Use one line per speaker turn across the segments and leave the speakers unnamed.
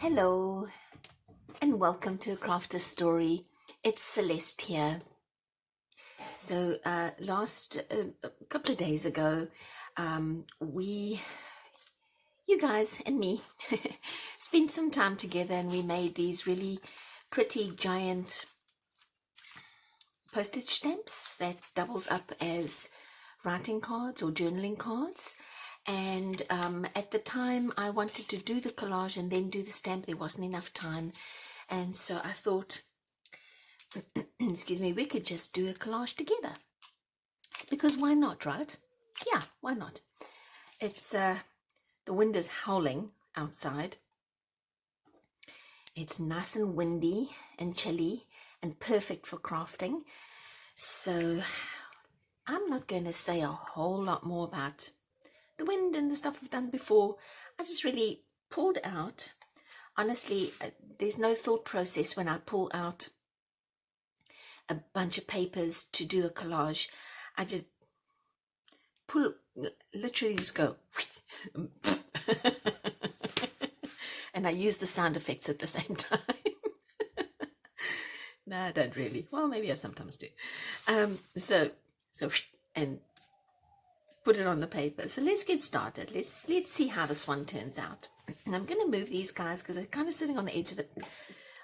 Hello and welcome to a crafter story. It's Celeste here. So a couple of days ago, you guys and me spent some time together and we made these really pretty giant postage stamps that doubles up as writing cards or journaling cards. And at the time I wanted to do the collage and then do the stamp. There wasn't enough time, and so I thought excuse me, we could just do a collage together, because why not, right? Yeah, why not? It's the wind is howling outside. It's nice and windy and chilly and perfect for crafting. So I'm not going to say a whole lot more about the wind and the stuff I've done before. I just really pulled out. Honestly, there's no thought process when I pull out a bunch of papers to do a collage. I just literally just go and I use the sound effects at the same time. No, I don't really. Well, maybe I sometimes do. So and put it on the paper. So let's get started. Let's see how this one turns out. And I'm going to move these guys because they're kind of sitting on the edge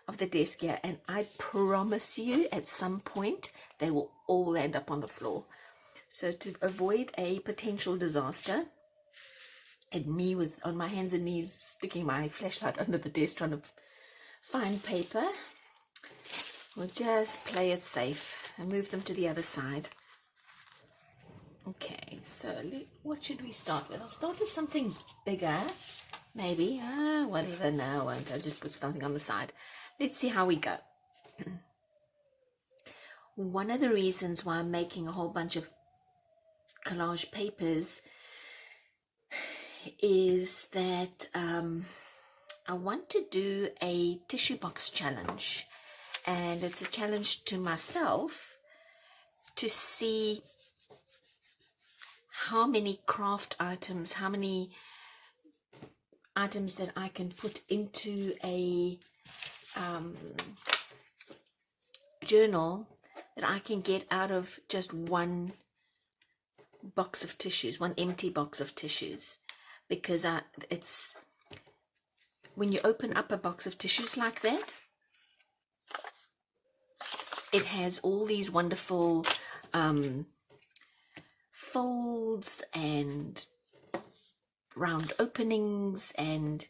of the desk here, and I promise you at some point they will all end up on the floor. So to avoid a potential disaster, and me on my hands and knees sticking my flashlight under the desk trying to find paper, we'll just play it safe and move them to the other side. Okay, so what should we start with? I'll start with something bigger, maybe. Whatever, no, I won't. I'll just put something on the side. Let's see how we go. One of the reasons why I'm making a whole bunch of collage papers is that I want to do a tissue box challenge. And it's a challenge to myself to see how many craft items, how many items that I can put into a journal that I can get out of just one box of tissues, one empty box of tissues. Because it's when you open up a box of tissues like that, it has all these wonderful folds and round openings, and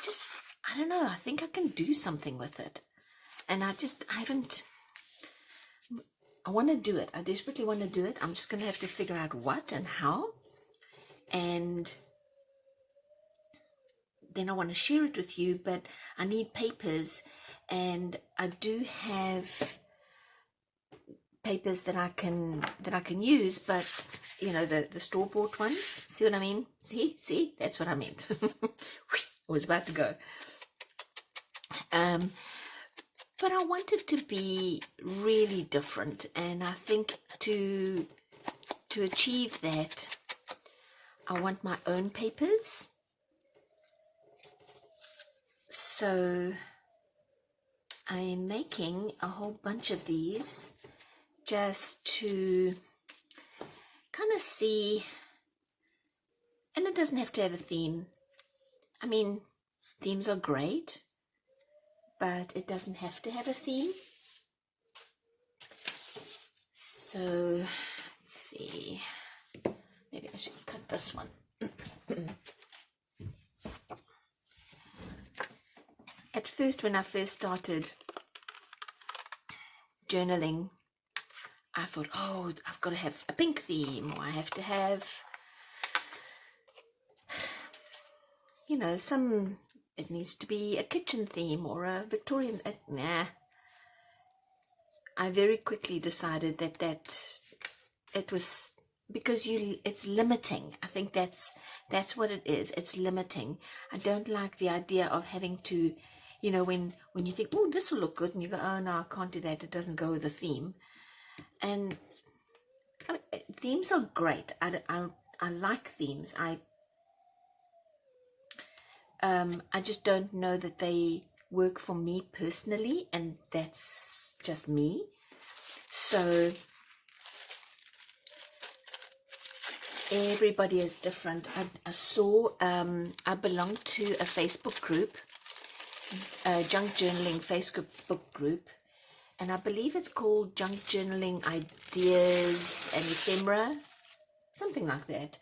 just, I don't know, I think I can do something with it. And I want to do it. I desperately want to do it. I'm just going to have to figure out what and how. And then I want to share it with you, but I need papers, and I do have papers that I can use, but you know, the store-bought ones. See what I mean? See, that's what I meant. I was about to go. But I want it to be really different, and I think to achieve that, I want my own papers. So I am making a whole bunch of these just to kind of see, and it doesn't have to have a theme. I mean, themes are great, but it doesn't have to have a theme. So let's see, maybe I should cut this one. At first, when I first started journaling, I thought, oh, I've got to have a pink theme, or I have to have, you know, it needs to be a kitchen theme or a Victorian. Nah. I very quickly decided that it was because it's limiting. I think that's what it is. It's limiting. I don't like the idea of having to, you know, when you think, oh, this will look good, and you go, oh no, I can't do that. It doesn't go with the theme. And I mean, themes are great. I like themes. I just don't know that they work for me personally, and that's just me. So everybody is different. I saw, I belong to a Facebook group, a junk journaling Facebook group, and I believe it's called Junk Journaling Ideas and Ephemera, something like that.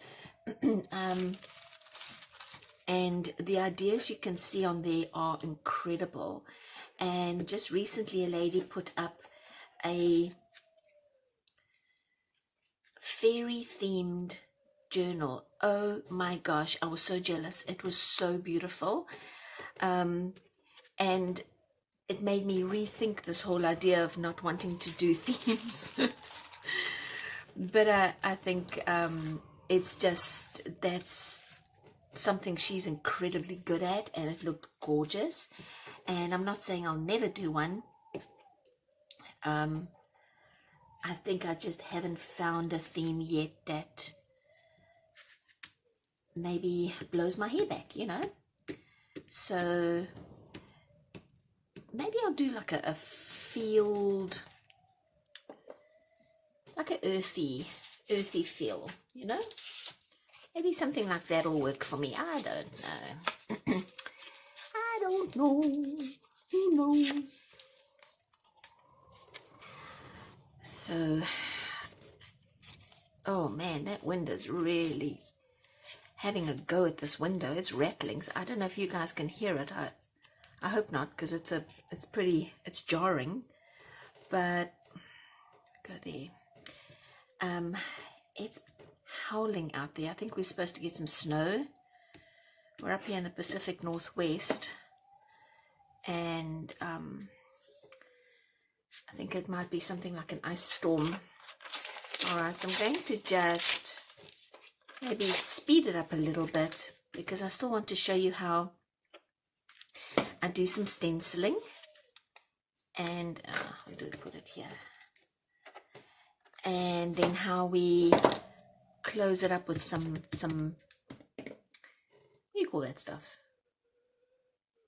And the ideas you can see on there are incredible. And just recently a lady put up a fairy themed journal. Oh my gosh, I was so jealous. It was so beautiful. And it made me rethink this whole idea of not wanting to do themes. But I think it's just, that's something she's incredibly good at, and it looked gorgeous. And I'm not saying I'll never do one. I think I just haven't found a theme yet that maybe blows my hair back, you know. So maybe I'll do like a field, like a earthy feel, you know. Maybe something like that will work for me. I don't know. I don't know. Who knows? So, oh man, that window's really having a go at this window. It's rattling. So I don't know if you guys can hear it. I hope not, because it's jarring. But go there. It's howling out there. I think we're supposed to get some snow. We're up here in the Pacific Northwest, and I think it might be something like an ice storm. Alright, so I'm going to just maybe speed it up a little bit, because I still want to show you how I do some stenciling. And I'll put it here. And then how we close it up with some what do you call that stuff?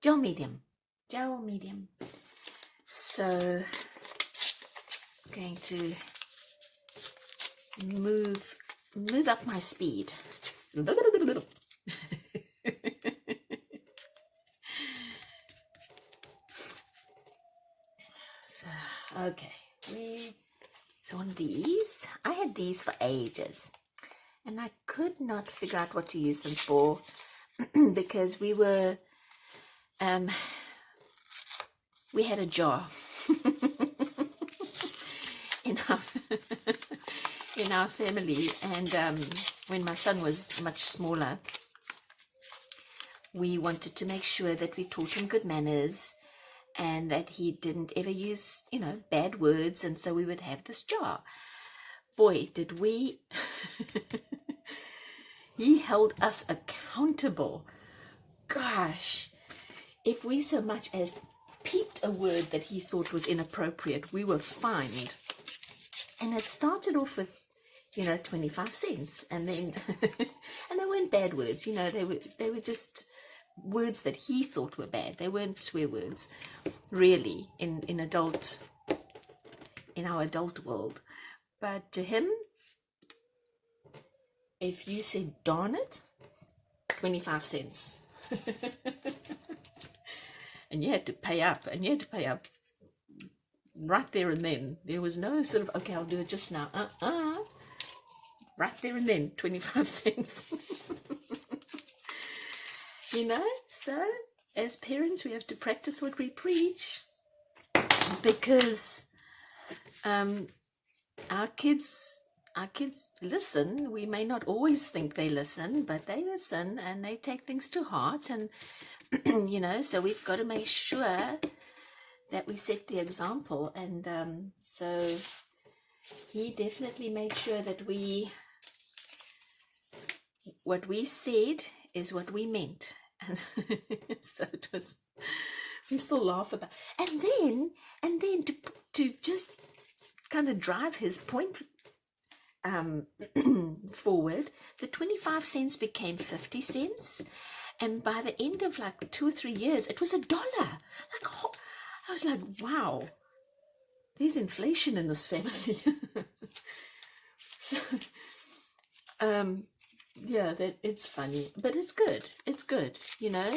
Gel medium. So I'm going to move up my speed. So okay, so one of these, I had these for ages, and I could not figure out what to use them for, because we had a jar in our family, and when my son was much smaller, we wanted to make sure that we taught him good manners and that he didn't ever use, you know, bad words, and so we would have this jar. Boy, did we he held us accountable. Gosh, if we so much as peeped a word that he thought was inappropriate, we were fined. And it started off with, you know, 25 cents, and then and they weren't bad words, you know, they were just words that he thought were bad. They weren't swear words, really, in our adult world. But to him, if you said darn it, 25 cents. And you had to pay up, right there and then. There was no sort of, okay, I'll do it just now. Right there and then, 25 cents. You know, so as parents, we have to practice what we preach, because our kids listen. We may not always think they listen, but they listen, and they take things to heart. And you know, so we've got to make sure that we set the example. And so he definitely made sure that what we said is what we meant. And so it was, we still laugh about. And then to just kind of drive his point forward, the 25 cents became 50 cents, And by the end of like 2 or 3 years, it was $1. Like, oh, I was like, wow, there's inflation in this family. So, yeah, that it's funny, but it's good. It's good. You know,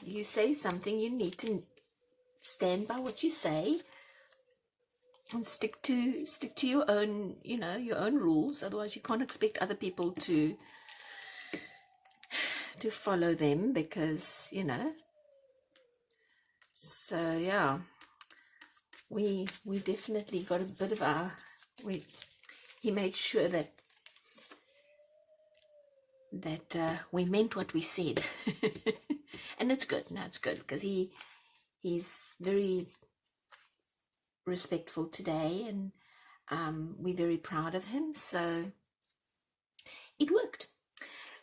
you say something, you need to stand by what you say and stick to your own, you know, your own rules. Otherwise, you can't expect other people to follow them, because, you know. So yeah, we definitely got a bit of he made sure that we meant what we said. And it's good. No, it's good, because he's very respectful today, and we're very proud of him. So it worked.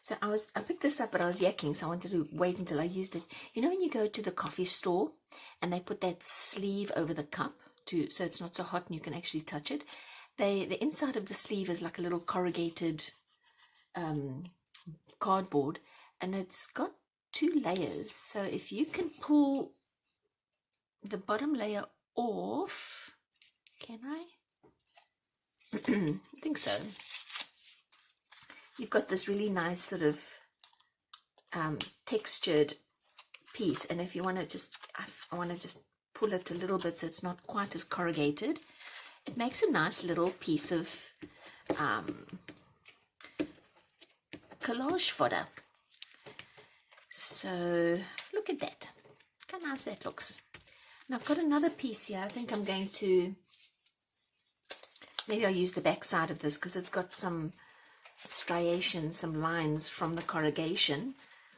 So I picked this up, but I was yakking, so I wanted to wait until I used it. You know when you go to the coffee store and they put that sleeve over the cup so it's not so hot and you can actually touch it? The inside of the sleeve is like a little corrugated cardboard, and it's got 2 layers. So if you can pull the bottom layer off, can I? I think so. You've got this really nice sort of textured piece, and if you want to just, I want to just pull it a little bit so it's not quite as corrugated. It makes a nice little piece of collage fodder. So look at that. Look how nice that looks. And I've got another piece here. I think I'm going to, maybe I'll use the back side of this, because it's got some striations, some lines from the corrugation,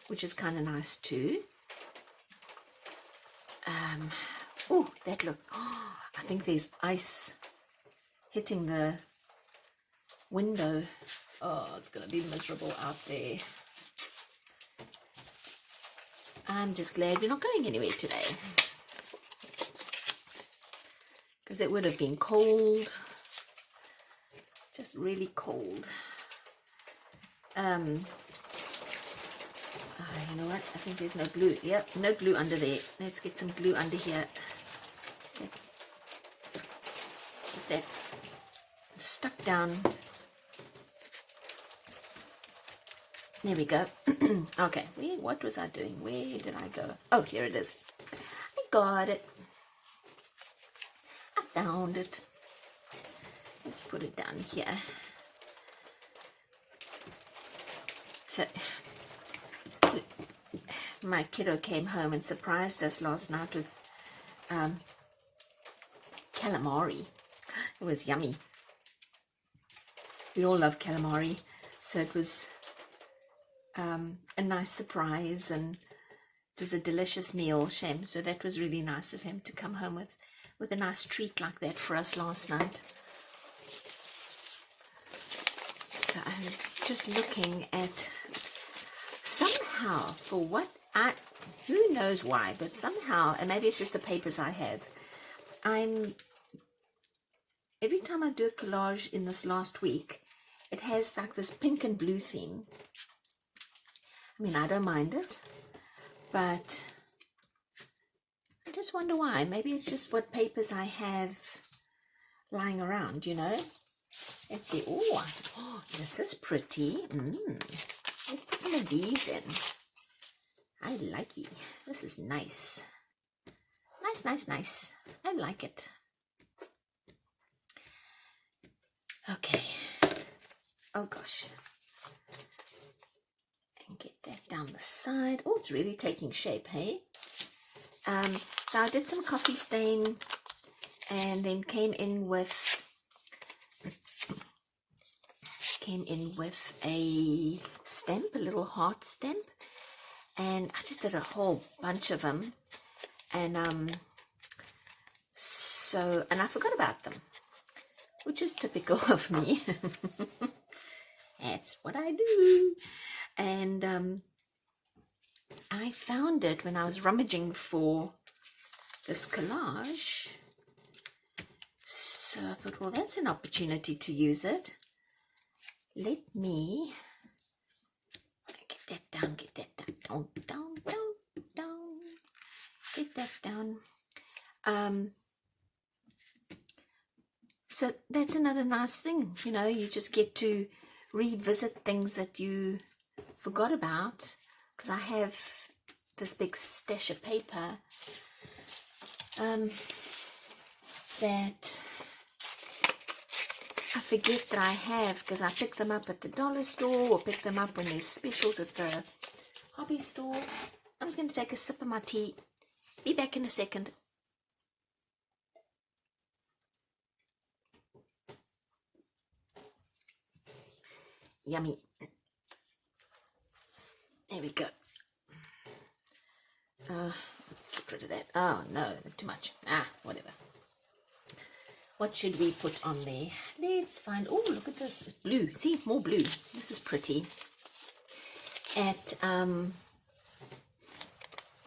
which is kind of nice too. Oh, that look. Oh, I think there's ice hitting the window. Oh, it's going to be miserable out there. I'm just glad we're not going anywhere today, because it would have been cold, just really cold. You know what? I think there's no glue. Yep, no glue under there. Let's get some glue under here. Get that stuck down. There we go. Okay, what was I doing? Where did I go? Oh, here it is. I got it. I found it. Let's put it down here. So, my kiddo came home and surprised us last night with calamari. It was yummy. We all love calamari, so it was a nice surprise, and it was a delicious meal, Shem. So that was really nice of him to come home with a nice treat like that for us last night. So I'm just looking at, somehow, for what who knows why, but somehow, and maybe it's just the papers I have, every time I do a collage in this last week, it has like this pink and blue theme. I mean, I don't mind it, but I just wonder why. Maybe it's just what papers I have lying around, you know. Let's see. Oh, this is pretty. Let's put some of these in. I like it. This is nice. Nice, nice, nice. I like it. Okay. Oh, gosh. And get that down the side. Oh, it's really taking shape, hey? So I did some coffee stain, and then came in with a stamp, a little heart stamp, and I just did a whole bunch of them, and and I forgot about them, which is typical of me. That's what I do. And I found it when I was rummaging for this collage, so I thought, well, that's an opportunity to use it. Let me get that down, get that down, down, down, down, get that down. So that's another nice thing, you know, you just get to revisit things that you forgot about, because I have this big stash of paper that I forget that I have, because I pick them up at the dollar store or pick them up when there's specials at the hobby store. I'm just going to take a sip of my tea. Be back in a second. Yummy. There we go. Get rid of that. Oh no, too much. Whatever. What should we put on there? Let's find, oh, look at this. Blue. See, more blue. This is pretty. At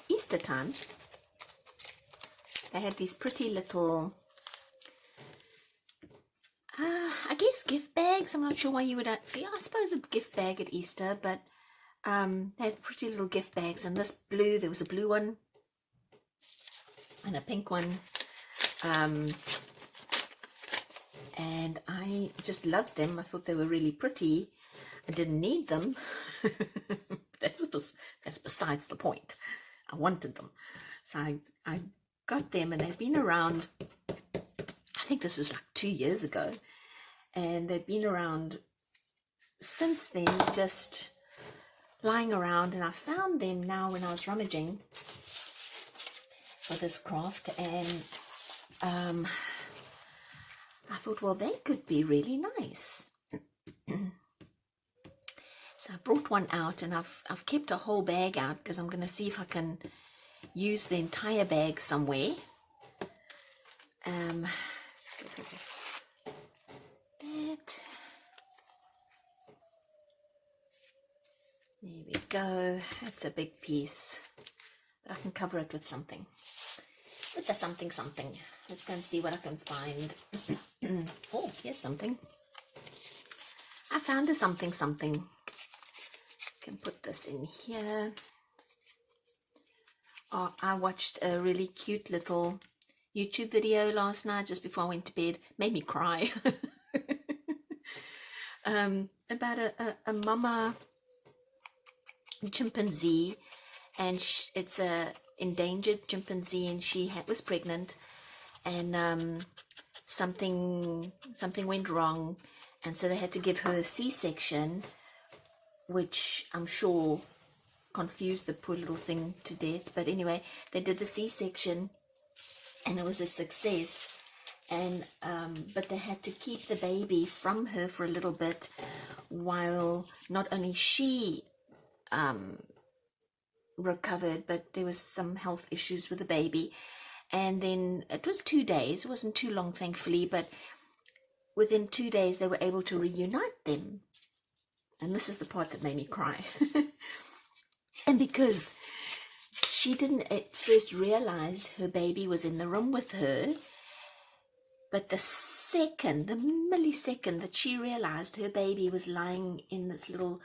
Easter time, they had these pretty little, I guess gift bags. I'm not sure why you would, I suppose a gift bag at Easter, but they had pretty little gift bags. And this blue, there was a blue one and a pink one. And I just loved them. I thought they were really pretty. I didn't need them. That's besides the point. I wanted them. So I got them, and they've been around, I think this was like 2 years ago. And they've been around since then, just lying around. And I found them now when I was rummaging for this craft. And I thought, well, they could be really nice. So I brought one out, and I've kept a whole bag out, because I'm going to see if I can use the entire bag somewhere. Let's get rid of that. There we go. That's a big piece, but I can cover it with something. With the something. Let's go and see what I can find. Oh, here's something. I found a something. Can put this in here. Oh, I watched a really cute little YouTube video last night just before I went to bed. Made me cry. About a mama chimpanzee, and it's a endangered chimpanzee, and she was pregnant, and something went wrong, and so they had to give her a C-section, which I'm sure confused the poor little thing to death. But anyway, they did the C-section, and it was a success. And but they had to keep the baby from her for a little bit, while not only she recovered, but there was some health issues with the baby. And then it was 2 days. It wasn't too long, thankfully, but within 2 days they were able to reunite them. And this is the part that made me cry. And because she didn't at first realize her baby was in the room with her, but the millisecond that she realized her baby was lying in this little,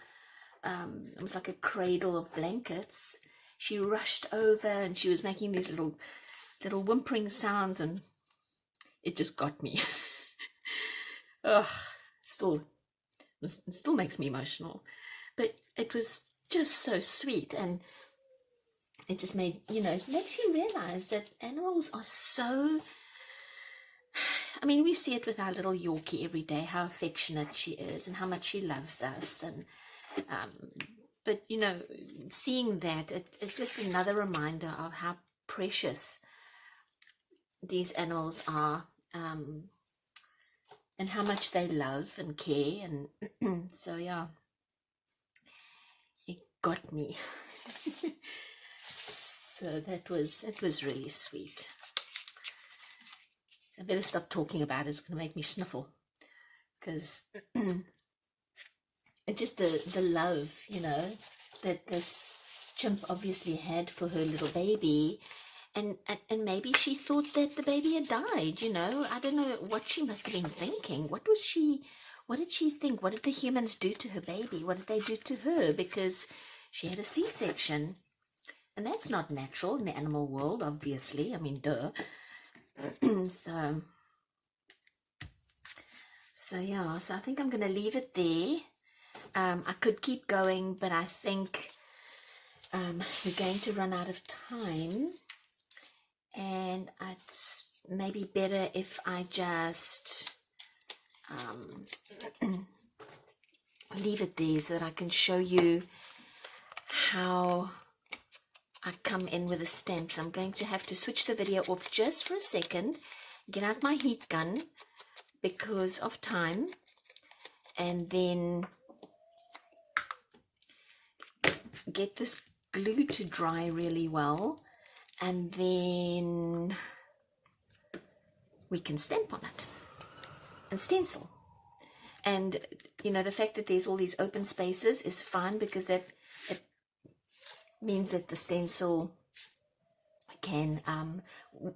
it was like a cradle of blankets, she rushed over, and she was making these little whimpering sounds, and it just got me. Ugh, it still makes me emotional, but it was just so sweet, and it just makes you realize that animals are so, I mean, we see it with our little Yorkie every day, how affectionate she is and how much she loves us, and but seeing that, it's just another reminder of how precious these animals are, and how much they love and care. And so yeah, it got me. So it was really sweet. I better stop talking about it. It's going to make me sniffle, because it's just the love, that this chimp obviously had for her little baby. And maybe she thought that the baby had died, I don't know what she must have been thinking. What did she think? What did the humans do to her baby? What did they do to her? Because she had a C-section, and that's not natural in the animal world, obviously. I mean, duh. So yeah, so I think I'm going to leave it there. I could keep going, but I think we're going to run out of time, and it's maybe better if I just leave it there so that I can show you how I come in with the stamps. I'm going to have to switch the video off just for a second, get out my heat gun because of time, and then get this glue to dry really well, and then we can stamp on it and stencil. And you know, the fact that there's all these open spaces is fine, because it means that the stencil can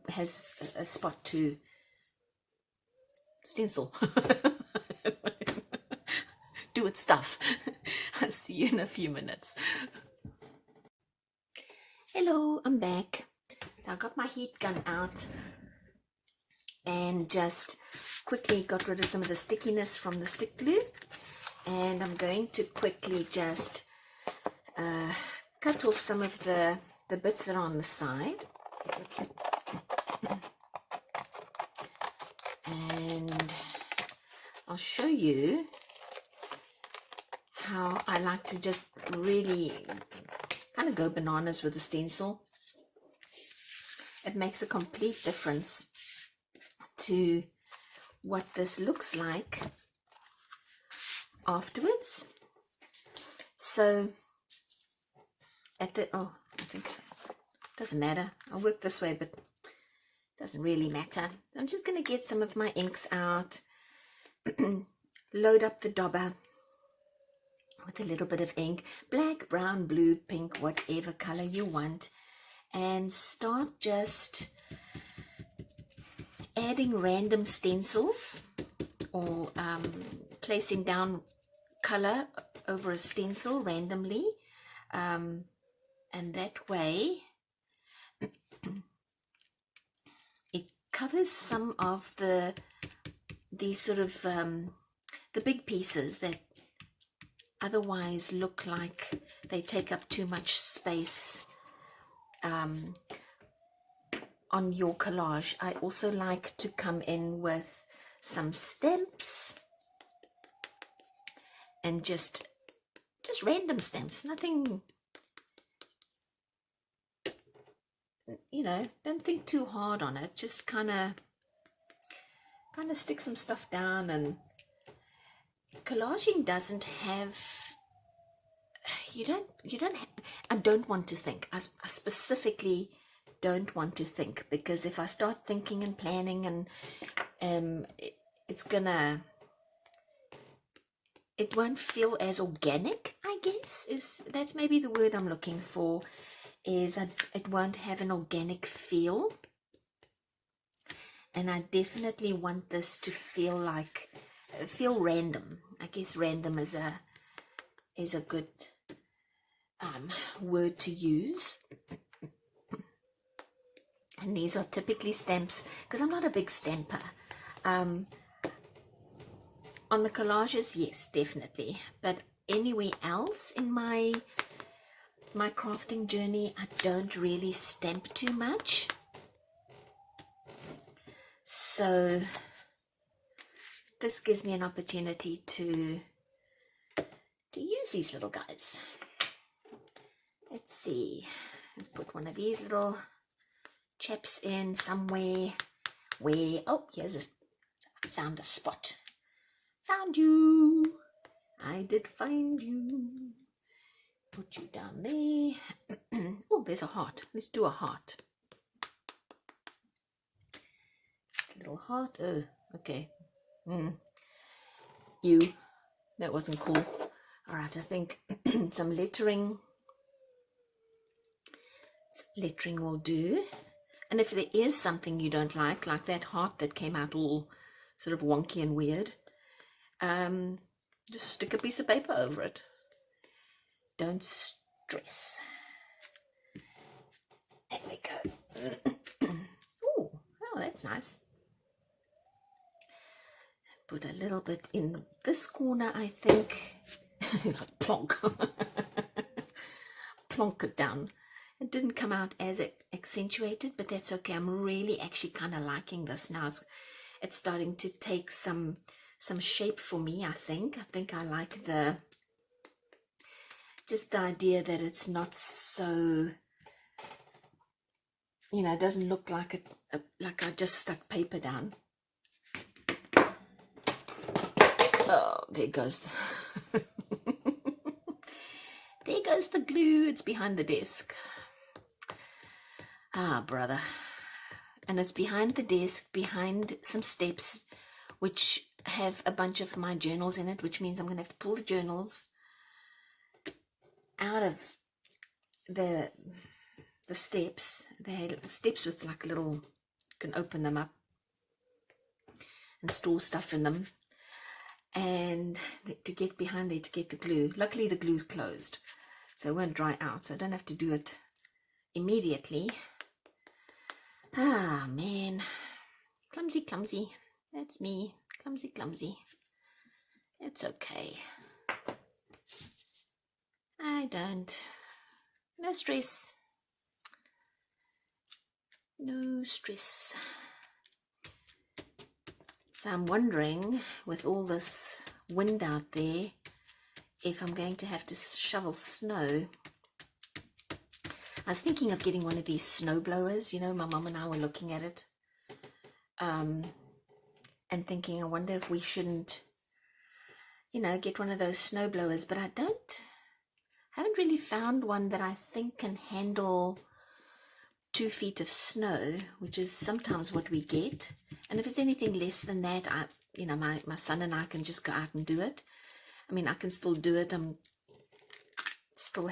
has a spot to stencil. Do its stuff. I'll see you in a few minutes. Hello, I'm back. So I got my heat gun out and just quickly got rid of some of the stickiness from the stick glue, and I'm going to quickly just cut off some of the bits that are on the side, and I'll show you how I like to just really kind of go bananas with the stencil. It makes a complete difference to what this looks like afterwards. So at the, I think it doesn't matter, I'll work this way, but it doesn't really matter. I'm just going to get some of my inks out, load up the dauber with a little bit of ink, black, brown, blue, pink, whatever color you want, and start just adding random stencils, or placing down color over a stencil randomly, and that way it covers some of these sort of the big pieces that otherwise look like they take up too much space on your collage. I also like to come in with some stamps, and just random stamps, nothing, you know, don't think too hard on it, just kind of stick some stuff down. And collaging doesn't have, I don't want to think. I specifically don't want to think, because if I start thinking and planning, and it won't feel as organic, I guess, that's maybe the word I'm looking for, is it won't have an organic feel. And I definitely want this to feel random. I guess random is a good word to use. And these are typically stamps, because I'm not a big stamper. On the collages, yes, definitely. But anywhere else in my crafting journey, I don't really stamp too much. So this gives me an opportunity to use these little guys. Let's see. Let's put one of these little chaps in somewhere where, oh, I found a spot. Found you. I did find you. Put you down there. Oh, there's a heart. Let's do a heart. Little heart. Oh, okay. That wasn't cool. All right, I think some lettering will do. And if there is something you don't like that heart that came out all sort of wonky and weird, just stick a piece of paper over it. Don't dress. There we go. Oh, that's nice. Put a little bit in this corner, I think. Like plonk. Plonk it down. It didn't come out as accentuated, but that's okay. I'm really actually kind of liking this now. It's starting to take some shape for me, I think. I like just the idea that it's not so, it doesn't look like like I just stuck paper down. Oh, there goes there goes the glue. It's behind the desk. Ah, brother. And it's behind the desk, behind some steps, which have a bunch of my journals in it, which means I'm going to have to pull the journals out of the steps. They're steps with like little, you can open them up and store stuff in them. And to get behind there to get the glue. Luckily the glue's closed, so it won't dry out, so I don't have to do it immediately. Ah, man. Clumsy. That's me. Clumsy. It's okay. No stress. No stress. So I'm wondering, with all this wind out there, if I'm going to have to shovel snow. I was thinking of getting one of these snow blowers. My mum and I were looking at it. And thinking, I wonder if we shouldn't, get one of those snow blowers. But I haven't really found one that I think can handle 2 feet of snow, which is sometimes what we get. And if it's anything less than that, my son and I can just go out and do it. I mean, I can still do it. I'm still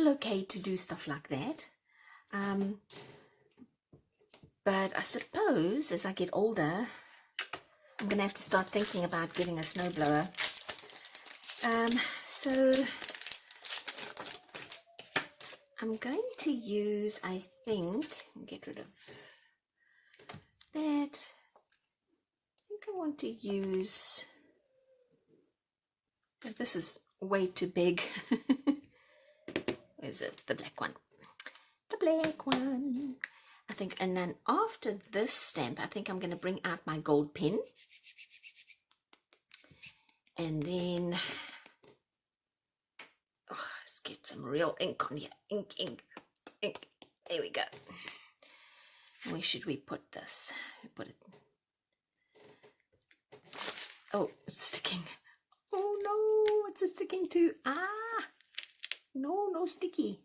okay to do stuff like that. But I suppose as I get older, I'm going to have to start thinking about getting a snowblower. So I'm going to use, I think, get rid of that. I think I want to use, this is way too big. Where's it? The black one. The black one. I think, and then after this stamp, I think I'm going to bring out my gold pen. And then, let's get some real ink on here. Ink. There we go. Where should we put this? Put it. Oh, it's sticking. Oh no, what's it sticking to? No sticky.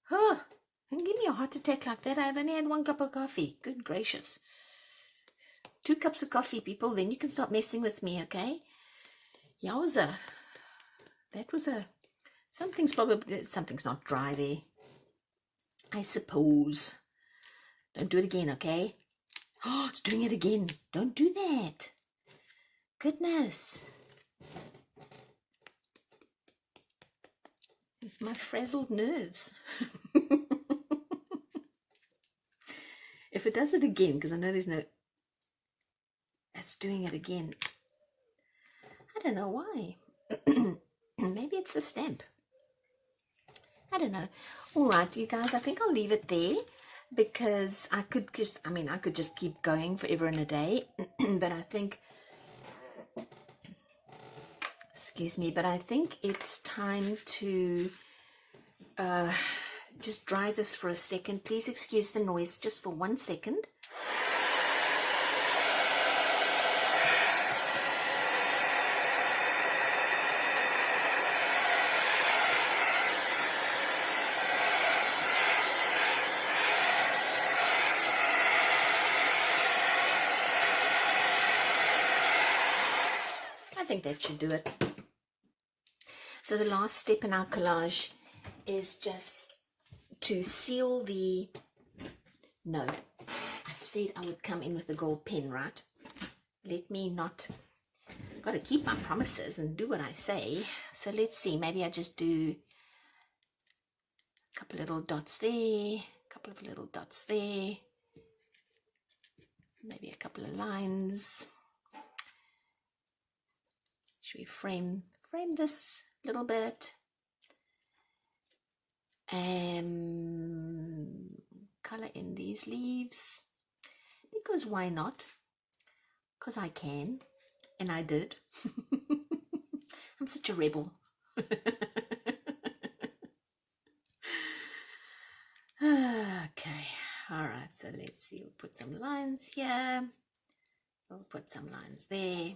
Huh. And give me a heart attack like that. I've only had 1 cup of coffee. Good gracious. 2 cups of coffee, people. Then you can stop messing with me, okay? Yowza. That was something's not dry there. I suppose. Don't do it again, okay? Oh, it's doing it again. Don't do that. Goodness. With my frazzled nerves. If it does it again, because I know there's no... It's doing it again. I don't know why. Maybe it's the stamp. I don't know. All right, you guys, I think I'll leave it there because I could just keep going forever and a day. But I think, excuse me, but I think it's time to just dry this for a second. Please excuse the noise just for 1 second. I think that should do it. So the last step in our collage is just to seal the... No, I said I would come in with the gold pen, right? Let me not got to keep my promises and do what I say. So let's see, maybe I just do a couple little dots there, a couple of little dots there, maybe a couple of lines. Should we frame this a little bit? Color in these leaves, because why not? Because I can, and I did. I'm such a rebel. Okay, all right, so let's see, we'll put some lines here, we'll put some lines there,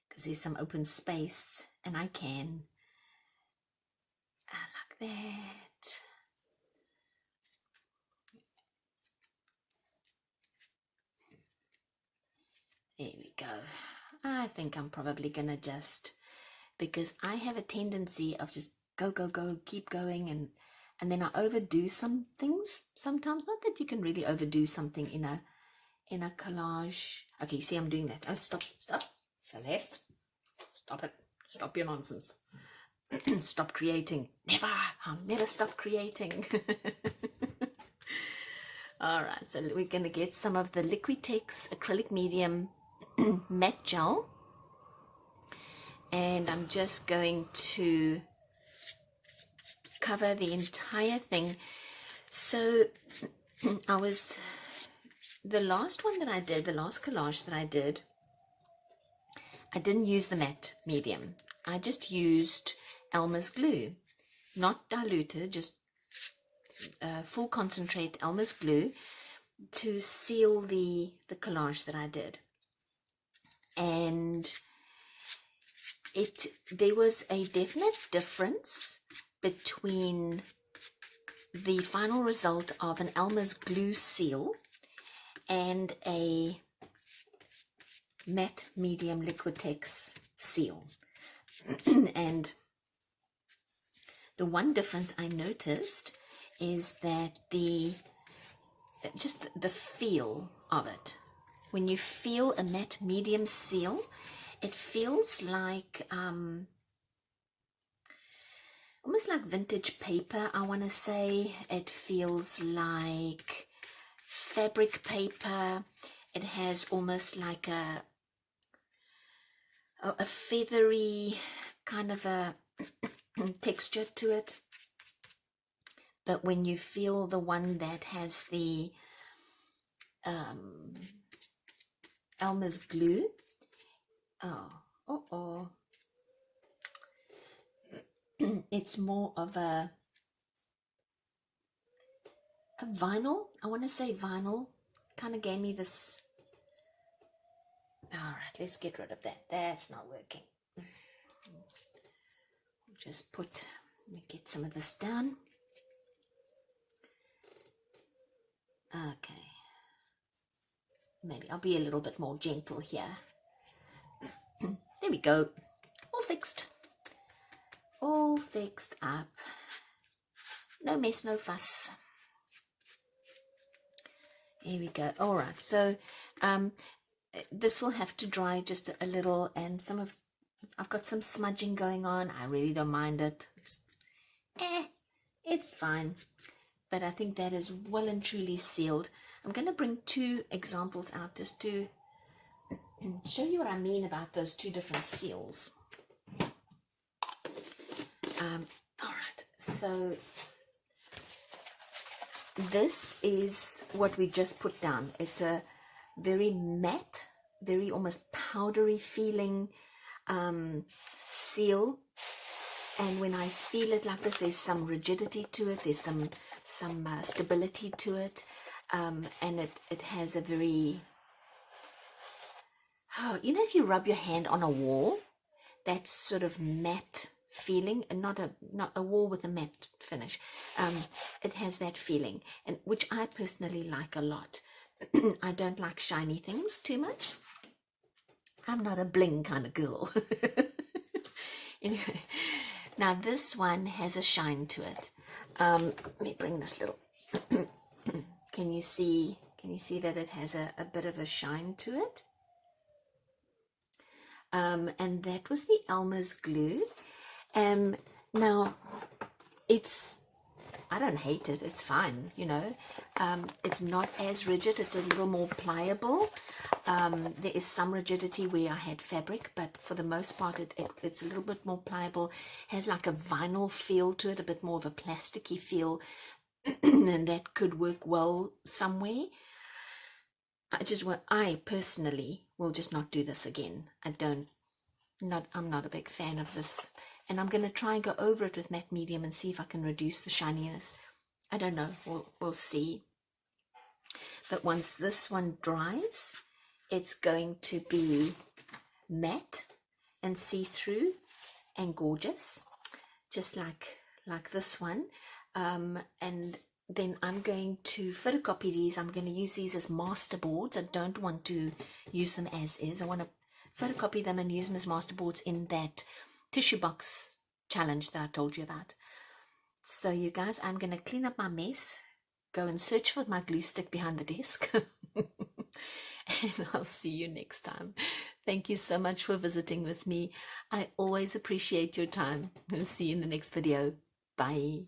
because there's some open space, and I can, like that. There we go. I think I'm probably gonna just, because I have a tendency of just go, keep going, and then I overdo some things sometimes. Not that you can really overdo something in a collage. Okay, you see I'm doing that. Oh, stop, Celeste, stop it, stop your nonsense. Stop creating. I'll never stop creating. All right, so we're going to get some of the Liquitex acrylic medium matte gel, and I'm just going to cover the entire thing. So the last one that I did, the last collage that I did, I didn't use the matte medium. I just used Elmer's glue, not diluted, just full concentrate Elmer's glue to seal the collage that I did. And there was a definite difference between the final result of an Elmer's glue seal and a matte medium Liquitex seal. And the one difference I noticed is that just the feel of it. When you feel a matte medium seal, it feels like almost like vintage paper, I want to say. It feels like fabric paper. It has almost like a feathery kind of a texture to it. But when you feel the one that has the Elmer's glue, it's more of a vinyl. I want to say vinyl. Kind of gave me this. All right, let's get rid of that. That's not working. Just let me get some of this down. Okay. Maybe I'll be a little bit more gentle here. There we go. All fixed. All fixed up. No mess, no fuss. Here we go. All right, so this will have to dry just a little, and I've got some smudging going on. I really don't mind it. It's fine. But I think that is well and truly sealed. I'm going to bring two examples out just to show you what I mean about those two different seals. All right, so this is what we just put down. It's a very matte, very almost powdery feeling seal. And when I feel it like this, there's some rigidity to it. There's some stability to it. And it has a very, if you rub your hand on a wall, that sort of matte feeling, and not a wall with a matte finish. It has that feeling, and which I personally like a lot. I don't like shiny things too much. I'm not a bling kind of girl. Anyway, now this one has a shine to it. Let me bring this little. Can you see that it has a bit of a shine to it? and that was the Elmers glue. Now it's, I don't hate it, it's fine, you know. It's not as rigid, it's a little more pliable. There is some rigidity where I had fabric, but for the most part it's a little bit more pliable, has like a vinyl feel to it, a bit more of a plasticky feel, and that could work well somewhere. I personally will just not do this again. I'm not a big fan of this, and I'm going to try and go over it with matte medium and see if I can reduce the shininess. I don't know, we'll see. But once this one dries, it's going to be matte and see-through and gorgeous, just like this one. And then I'm going to photocopy these. I'm going to use these as master boards. I don't want to use them as is. I want to photocopy them and use them as master boards in that tissue box challenge that I told you about. So you guys, I'm going to clean up my mess, go and search for my glue stick behind the desk, and I'll see you next time. Thank you so much for visiting with me. I always appreciate your time. I'll see you in the next video. Bye.